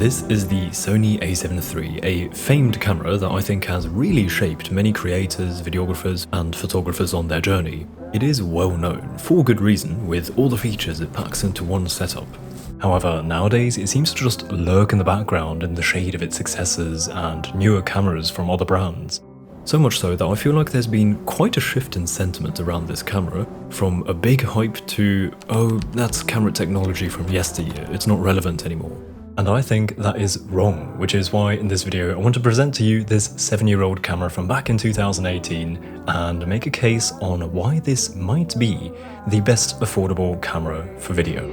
This is the Sony a7 III, a famed camera that I think has really shaped many creators, videographers and photographers on their journey. It is well known, for good reason, with all the features it packs into one setup. However, nowadays it seems to just lurk in the background in the shade of its successors and newer cameras from other brands. So much so that I feel like there's been quite a shift in sentiment around this camera, from a big hype to, oh, that's camera technology from yesteryear, it's not relevant anymore. And I think that is wrong, which is why in this video I want to present to you this 7-year-old camera from back in 2018 and make a case on why this might be the best affordable camera for video.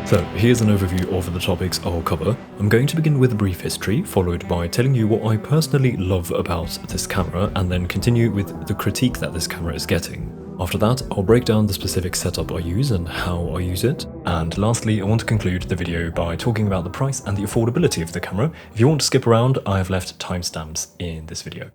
So here's an overview of the topics I'll cover. I'm going to begin with a brief history, followed by telling you what I personally love about this camera, and then continue with the critique that this camera is getting. After that, I'll break down the specific setup I use and how I use it. And lastly, I want to conclude the video by talking about the price and the affordability of the camera. If you want to skip around, I have left timestamps in this video.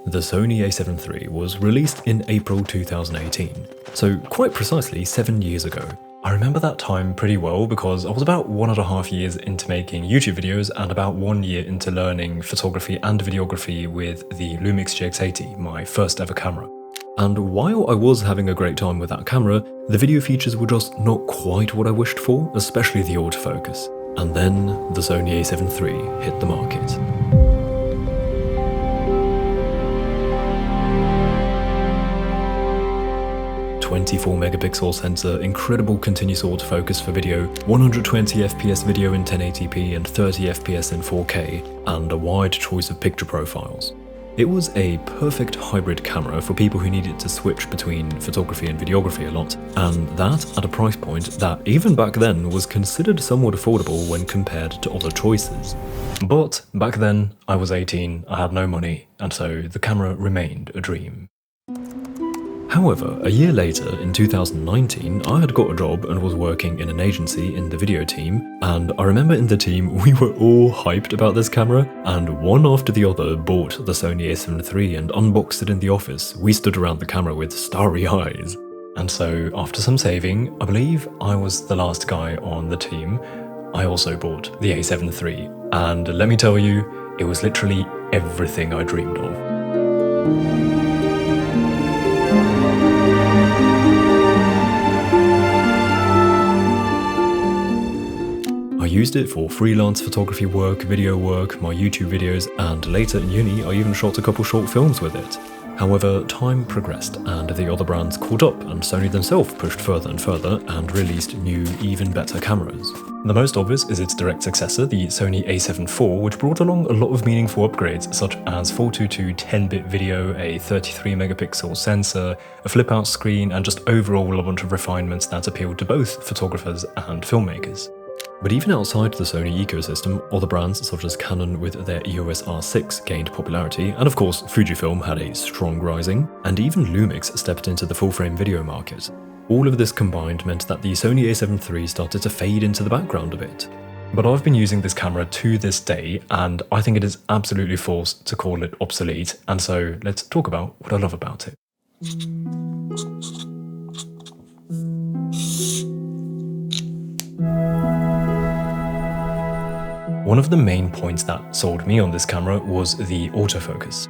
The Sony a7 III was released in April 2018, so quite precisely 7 years ago. I remember that time pretty well because I was about 1.5 years into making YouTube videos and about 1 year into learning photography and videography with the Lumix GX80, my first ever camera. And while I was having a great time with that camera, the video features were just not quite what I wished for, especially the autofocus. And then the Sony a7 III hit the market. 24 megapixel sensor, incredible continuous autofocus for video, 120 fps video in 1080p and 30 fps in 4K, and a wide choice of picture profiles. It was a perfect hybrid camera for people who needed to switch between photography and videography a lot, and that at a price point that even back then was considered somewhat affordable when compared to other choices. But back then, I was 18, I had no money, and so the camera remained a dream. However, a year later, in 2019, I had got a job and was working in an agency in the video team, and I remember in the team we were all hyped about this camera, and one after the other bought the Sony a7 III and unboxed it in the office. We stood around the camera with starry eyes. And so, after some saving, I believe I was the last guy on the team, I also bought the a7 III, and let me tell you, it was literally everything I dreamed of. I used it for freelance photography work, video work, my YouTube videos, and later in uni I even shot a couple short films with it. However, time progressed and the other brands caught up, and Sony themselves pushed further and further and released new, even better cameras. The most obvious is its direct successor, the Sony a7 IV, which brought along a lot of meaningful upgrades such as 422 10-bit video, a 33 megapixel sensor, a flip-out screen, and just overall a bunch of refinements that appealed to both photographers and filmmakers. But even outside the Sony ecosystem, other brands such as Canon with their EOS R6 gained popularity, and of course Fujifilm had a strong rising, and even Lumix stepped into the full-frame video market. All of this combined meant that the Sony a7 III started to fade into the background a bit. But I've been using this camera to this day, and I think it is absolutely false to call it obsolete, and so let's talk about what I love about it. One of the main points that sold me on this camera was the autofocus.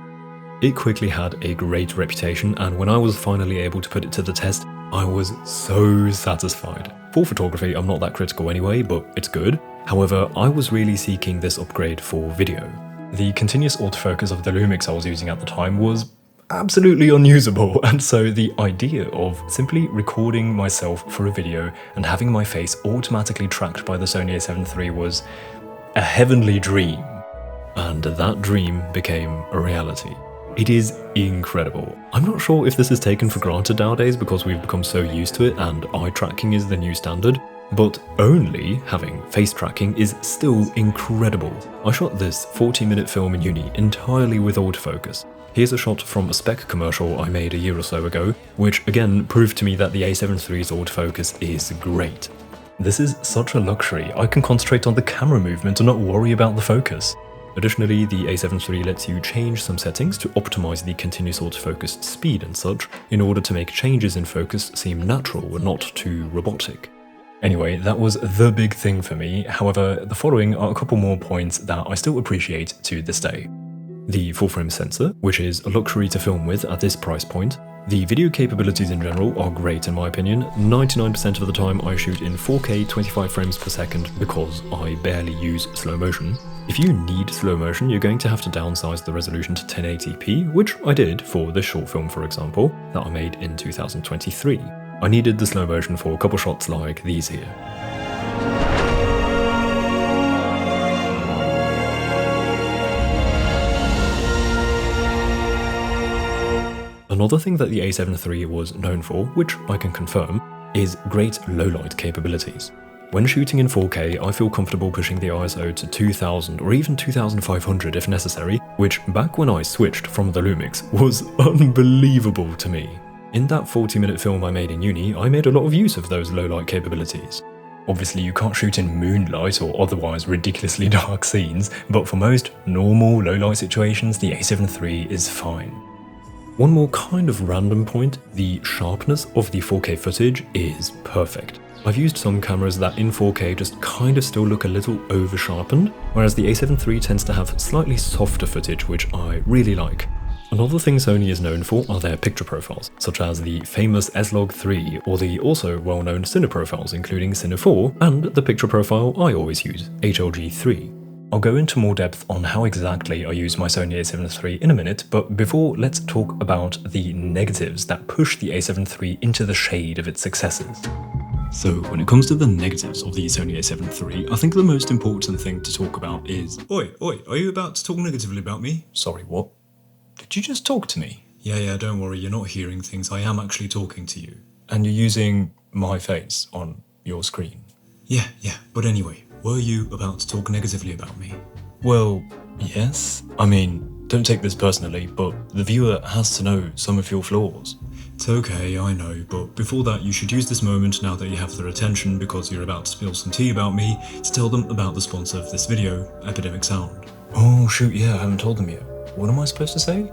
It quickly had a great reputation, and when I was finally able to put it to the test, I was so satisfied. For photography, I'm not that critical anyway, but it's good. However, I was really seeking this upgrade for video. The continuous autofocus of the Lumix I was using at the time was absolutely unusable, and so the idea of simply recording myself for a video and having my face automatically tracked by the Sony a7 III was a heavenly dream, and that dream became a reality. It is incredible. I'm not sure if this is taken for granted nowadays because we've become so used to it and eye tracking is the new standard, but only having face tracking is still incredible. I shot this 40-minute film in uni entirely with autofocus, Here's a shot from a spec commercial I made a year or so ago, which again proved to me that the A7 III's autofocus is great. This is such a luxury, I can concentrate on the camera movement and not worry about the focus. Additionally, the A7 III lets you change some settings to optimize the continuous autofocus speed and such, in order to make changes in focus seem natural and not too robotic. Anyway, that was the big thing for me, however, the following are a couple more points that I still appreciate to this day. The full-frame sensor, which is a luxury to film with at this price point. The video capabilities in general are great in my opinion. 99% of the time I shoot in 4K 25 frames per second because I barely use slow motion. If you need slow motion, you're going to have to downsize the resolution to 1080p, which I did for this short film for example, that I made in 2023. I needed the slow motion for a couple shots like these here. Another thing that the A7 III was known for, which I can confirm, is great low-light capabilities. When shooting in 4K, I feel comfortable pushing the ISO to 2000 or even 2500 if necessary, which back when I switched from the Lumix was unbelievable to me. In that 40-minute film I made in uni, I made a lot of use of those low-light capabilities. Obviously you can't shoot in moonlight or otherwise ridiculously dark scenes, but for most normal low-light situations, the A7 III is fine. One more kind of random point, the sharpness of the 4K footage is perfect. I've used some cameras that in 4K just kind of still look a little over-sharpened, whereas the A7 III tends to have slightly softer footage, which I really like. Another thing Sony is known for are their picture profiles, such as the famous S-Log3 or the also well-known Cine profiles including Cine 4 and the picture profile I always use, HLG3. I'll go into more depth on how exactly I use my Sony A7 III in a minute, but before let's talk about the negatives that push the A7 III into the shade of its successors. So when it comes to the negatives of the Sony A7 III, I think the most important thing to talk about is... Oi, are you about to talk negatively about me? Sorry, what? Did you just talk to me? Yeah, don't worry, you're not hearing things, I am actually talking to you. And you're using my face on your screen? Yeah, but anyway, were you about to talk negatively about me? Well, yes. I mean, don't take this personally, but the viewer has to know some of your flaws. It's okay, I know, but before that you should use this moment now that you have their attention because you're about to spill some tea about me to tell them about the sponsor of this video, Epidemic Sound. Oh shoot, yeah, I haven't told them yet. What am I supposed to say?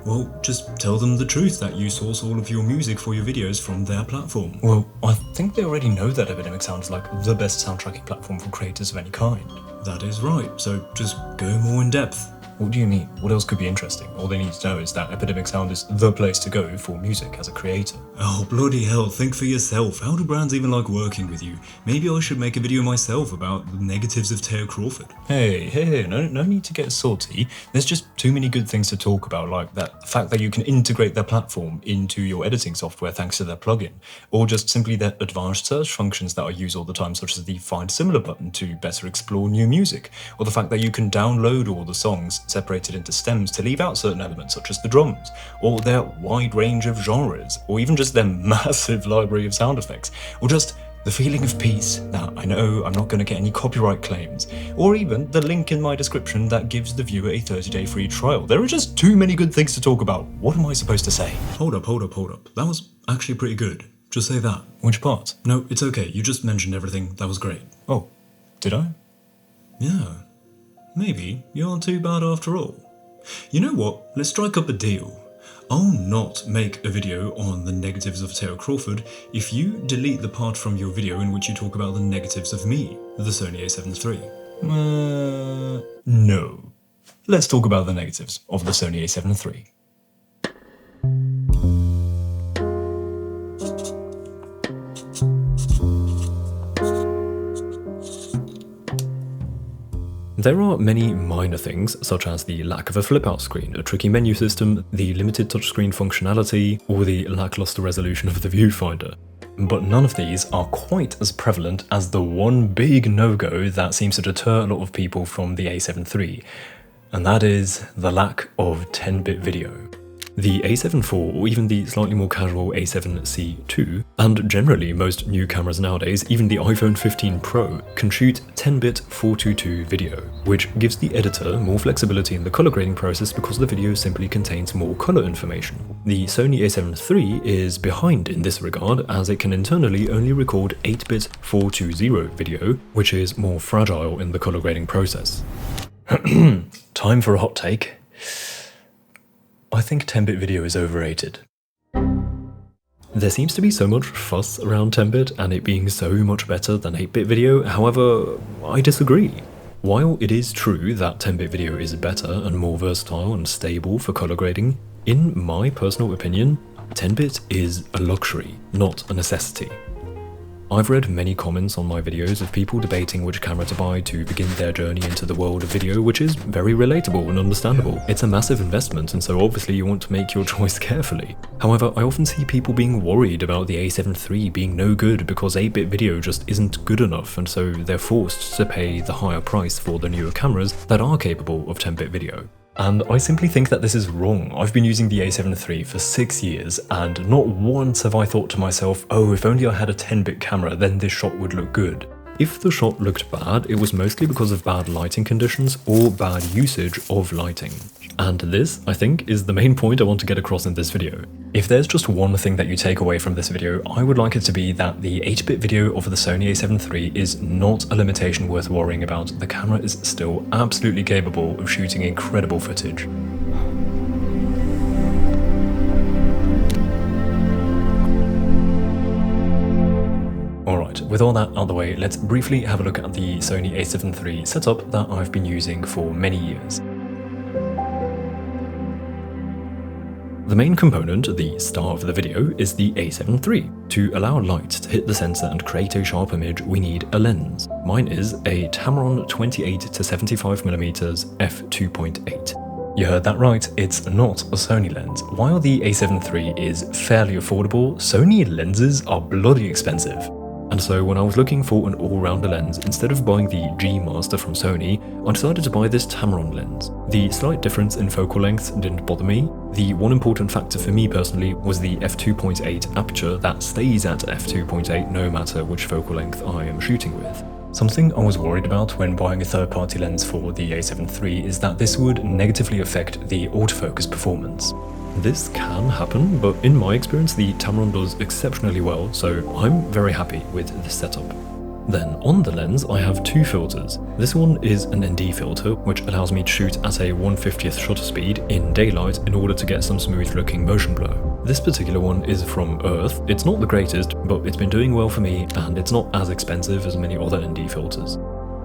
Well, just tell them the truth that you source all of your music for your videos from their platform. Well, I think they already know that Epidemic Sound is like the best soundtracking platform for creators of any kind. That is right, so just go more in depth. What do you mean? What else could be interesting? All they need to know is that Epidemic Sound is the place to go for music as a creator. Oh, bloody hell, think for yourself. How do brands even like working with you? Maybe I should make a video myself about the negatives of Teo Crawford. Hey, no need to get salty. There's just too many good things to talk about, like the fact that you can integrate their platform into your editing software thanks to their plugin, or just simply their advanced search functions that I use all the time, such as the Find Similar button to better explore new music, or the fact that you can download all the songs separated into stems to leave out certain elements such as the drums, or their wide range of genres, or even just their massive library of sound effects, or just the feeling of peace that I know I'm not going to get any copyright claims, or even the link in my description that gives the viewer a 30-day free trial. There are just too many good things to talk about. What am I supposed to say? Hold up. That was actually pretty good. Just say that. Which part? No, it's okay. You just mentioned everything. That was great. Oh, did I? Yeah. Maybe you aren't too bad after all. You know what? Let's strike up a deal. I'll not make a video on the negatives of Teo Crawford if you delete the part from your video in which you talk about the negatives of me, the Sony A7 III. No. Let's talk about the negatives of the Sony A7 III. There are many minor things, such as the lack of a flip-out screen, a tricky menu system, the limited touchscreen functionality, or the lackluster resolution of the viewfinder. But none of these are quite as prevalent as the one big no-go that seems to deter a lot of people from the A7 III, and that is the lack of 10-bit video. The A7 IV or even the slightly more casual A7C II, and generally most new cameras nowadays, even the iPhone 15 Pro, can shoot 10-bit 422 video, which gives the editor more flexibility in the color grading process because the video simply contains more color information. The Sony A7 III is behind in this regard, as it can internally only record 8-bit 420 video, which is more fragile in the color grading process. Time for a hot take. I think 10-bit video is overrated. There seems to be so much fuss around 10-bit and it being so much better than 8-bit video, however, I disagree. While it is true that 10-bit video is better and more versatile and stable for color grading, in my personal opinion, 10-bit is a luxury, not a necessity. I've read many comments on my videos of people debating which camera to buy to begin their journey into the world of video, which is very relatable and understandable. It's a massive investment, and so obviously you want to make your choice carefully. However, I often see people being worried about the A7 III being no good because 8-bit video just isn't good enough, and so they're forced to pay the higher price for the newer cameras that are capable of 10-bit video. And I simply think that this is wrong. I've been using the A7 III for 6 years, and not once have I thought to myself, oh, if only I had a 10-bit camera, then this shot would look good. If the shot looked bad, it was mostly because of bad lighting conditions or bad usage of lighting. And this, I think, is the main point I want to get across in this video. If there's just one thing that you take away from this video, I would like it to be that the 8-bit video of the Sony A7 III is not a limitation worth worrying about. The camera is still absolutely capable of shooting incredible footage. Alright, with all that out of the way, let's briefly have a look at the Sony A7 III setup that I've been using for many years. The main component, the star of the video, is the A7 III. To allow light to hit the sensor and create a sharp image, we need a lens. Mine is a Tamron 28-75mm f2.8. You heard that right, it's not a Sony lens. While the A7 III is fairly affordable, Sony lenses are bloody expensive. And so when I was looking for an all-rounder lens, instead of buying the G Master from Sony, I decided to buy this Tamron lens. The slight difference in focal length didn't bother me. The one important factor for me personally was the f2.8 aperture that stays at f2.8 no matter which focal length I am shooting with. Something I was worried about when buying a third-party lens for the A7 III is that this would negatively affect the autofocus performance. This can happen, but in my experience the Tamron does exceptionally well, so I'm very happy with this setup. Then on the lens I have two filters. This one is an ND filter, which allows me to shoot at a 1/50th shutter speed in daylight in order to get some smooth looking motion blur. This particular one is from Earth. It's not the greatest, but it's been doing well for me and it's not as expensive as many other ND filters.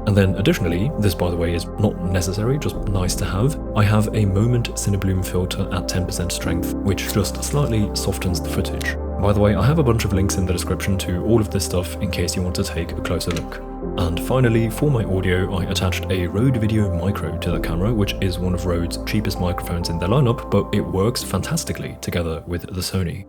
And then additionally, this by the way is not necessary, just nice to have, I have a Moment CineBloom filter at 10% strength, which just slightly softens the footage. By the way, I have a bunch of links in the description to all of this stuff in case you want to take a closer look. And finally, for my audio, I attached a Rode Video Micro to the camera, which is one of Rode's cheapest microphones in their lineup, but it works fantastically together with the Sony.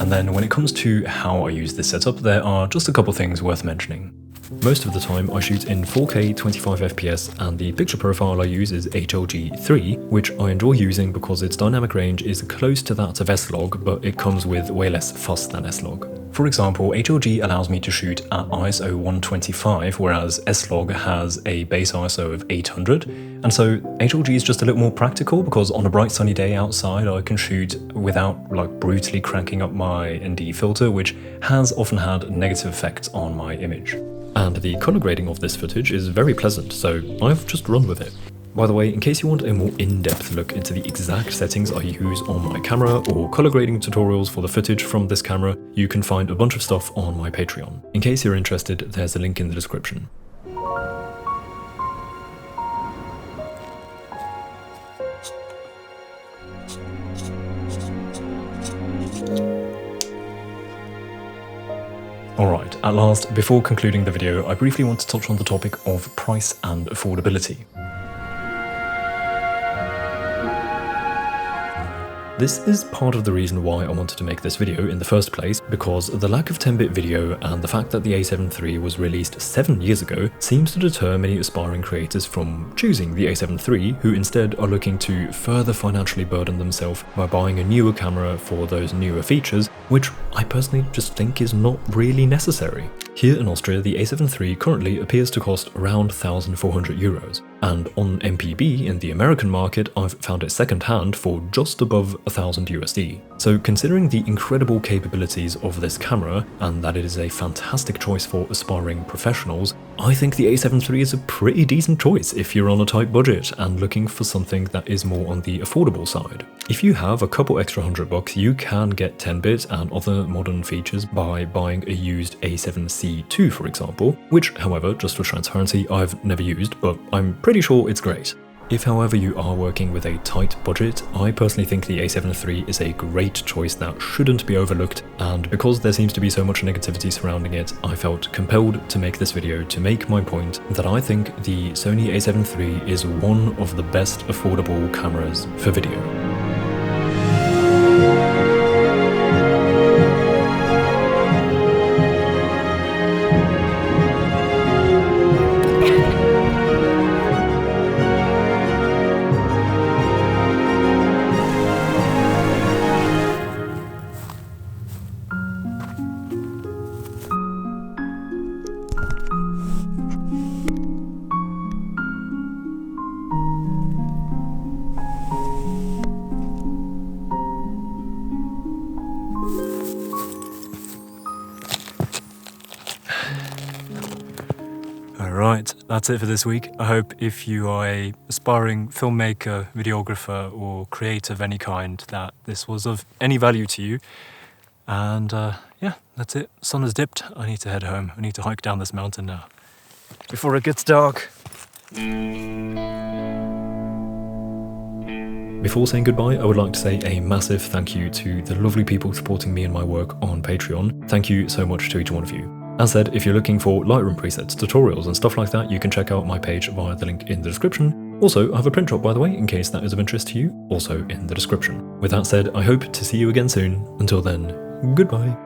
And then when it comes to how I use this setup, there are just a couple things worth mentioning. Most of the time I shoot in 4K 25fps and the picture profile I use is HLG3, which I enjoy using because its dynamic range is close to that of S-Log, but it comes with way less fuss than S-Log. For example, HLG allows me to shoot at ISO 125, whereas S-Log has a base ISO of 800, and so HLG is just a little more practical because on a bright sunny day outside I can shoot without brutally cranking up my ND filter, which has often had negative effects on my image. And the color grading of this footage is very pleasant, so I've just run with it. By the way, in case you want a more in-depth look into the exact settings I use on my camera or color grading tutorials for the footage from this camera, you can find a bunch of stuff on my Patreon. In case you're interested, there's a link in the description. Alright, at last, before concluding the video, I briefly want to touch on the topic of price and affordability. This is part of the reason why I wanted to make this video in the first place, because the lack of 10-bit video and the fact that the A7 III was released 7 years ago seems to deter many aspiring creators from choosing the A7 III, who instead are looking to further financially burden themselves by buying a newer camera for those newer features, which I personally just think is not really necessary. Here in Austria, the A7 III currently appears to cost around €1,400, and on MPB in the American market I've found it second-hand for just above $1,000 USD. So considering the incredible capabilities of this camera, and that it is a fantastic choice for aspiring professionals, I think the A7 III is a pretty decent choice if you're on a tight budget and looking for something that is more on the affordable side. If you have a couple extra $100, you can get 10-bit and other modern features by buying a used A7C II, for example, which, however, just for transparency, I've never used, but I'm pretty sure it's great. If, however, you are working with a tight budget, I personally think the A7 III is a great choice that shouldn't be overlooked, and because there seems to be so much negativity surrounding it, I felt compelled to make this video to make my point that I think the Sony A7 III is one of the best affordable cameras for video. Alright, that's it for this week. I hope if you are a aspiring filmmaker, videographer, or creator of any kind, that this was of any value to you. And yeah, that's it. Sun has dipped. I need to head home. I need to hike down this mountain now before it gets dark. Before saying goodbye, I would like to say a massive thank you to the lovely people supporting me and my work on Patreon. Thank you so much to each one of you. As said, if you're looking for Lightroom presets, tutorials and stuff like that, you can check out my page via the link in the description. Also, I have a print shop, by the way, in case that is of interest to you, also in the description. With that said, I hope to see you again soon. Until then, goodbye.